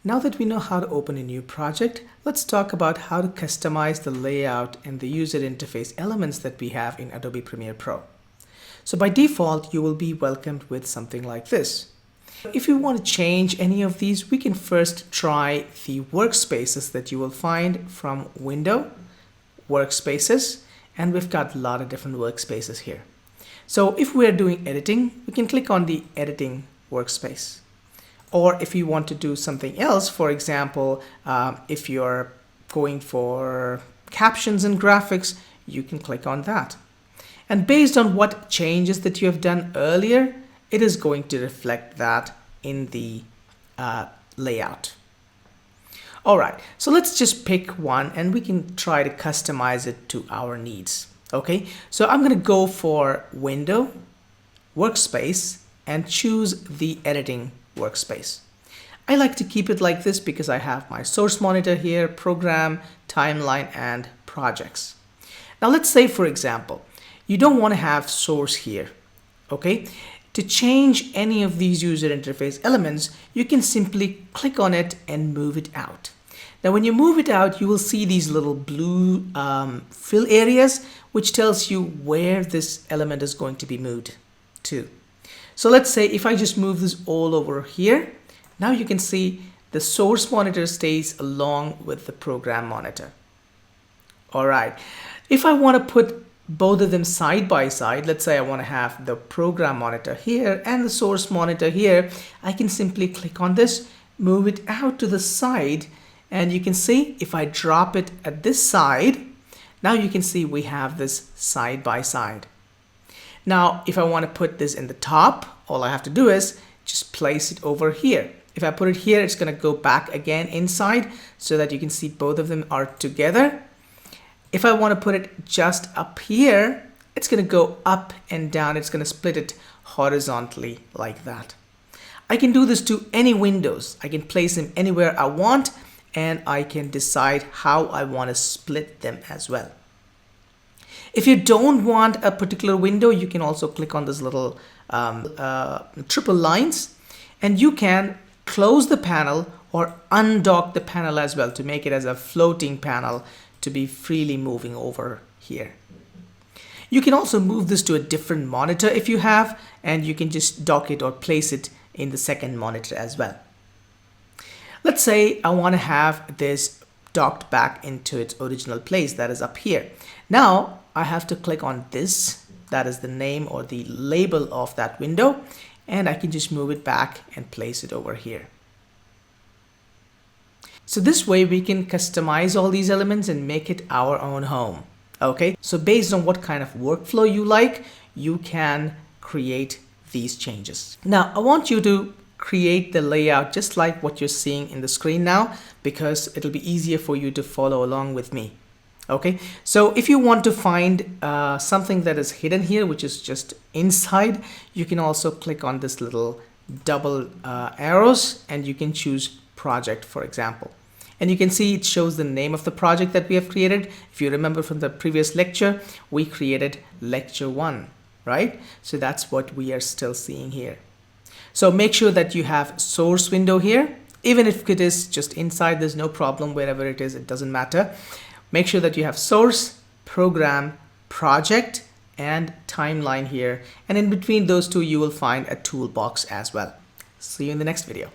Now that we know how to open a new project, let's talk about how to customize the layout and the user interface elements that we have in Adobe Premiere Pro. So by default, you will be welcomed with something like this. If you want to change any of these, we can first try the workspaces that you will find from Window, Workspaces, and we've got a lot of different workspaces here. So if we're doing editing, we can click on the editing workspace. Or if you want to do something else, for example, if you're going for captions and graphics, you can click on that. And based on what changes that you have done earlier, it is going to reflect that in the layout. All right, so let's just pick one and we can try to customize it to our needs. Okay, so I'm going to go for Window, Workspace, and choose the editing workspace. I like to keep it like this because I have my source monitor here, program, timeline, and projects. Now let's say, for example, you don't want to have source here. Okay, to change any of these user interface elements, you can simply click on it and move it out. Now when you move it out, you will see these little blue fill areas, which tells you where this element is going to be moved to. So let's say if I just move this all over here, now you can see the source monitor stays along with the program monitor. All right, if I want to put both of them side by side, let's say I want to have the program monitor here and the source monitor here, I can simply click on this, move it out to the side, and you can see if I drop it at this side, now you can see we have this side by side. Now, if I want to put this in the top, all I have to do is just place it over here. If I put it here, it's going to go back again inside so that you can see both of them are together. If I want to put it just up here, it's going to go up and down. It's going to split it horizontally like that. I can do this to any windows. I can place them anywhere I want, and I can decide how I want to split them as well. If you don't want a particular window, you can also click on this little triple lines, and you can close the panel or undock the panel as well to make it as a floating panel to be freely moving over here. You can also move this to a different monitor if you have, and you can just dock it or place it in the second monitor as well. Let's say I want to have this docked back into its original place, that is up here. Now I have to click on this, that is the name or the label of that window, and I can just move it back and place it over here. So this way we can customize all these elements and make it our own home. Okay, so based on what kind of workflow you like, you can create these changes. Now I want you to create the layout just like what you're seeing in the screen now, because it'll be easier for you to follow along with me. Okay, so if you want to find something that is hidden here, which is just inside, you can also click on this little double arrows and you can choose project, for example. And you can see it shows the name of the project that we have created. If you remember from the previous lecture, we created lecture 1, right? So that's what we are still seeing here. So make sure that you have source window here. Even if it is just inside, there's no problem. Wherever it is, it doesn't matter. Make sure that you have source, program, project, and timeline here. And in between those two, you will find a toolbox as well. See you in the next video.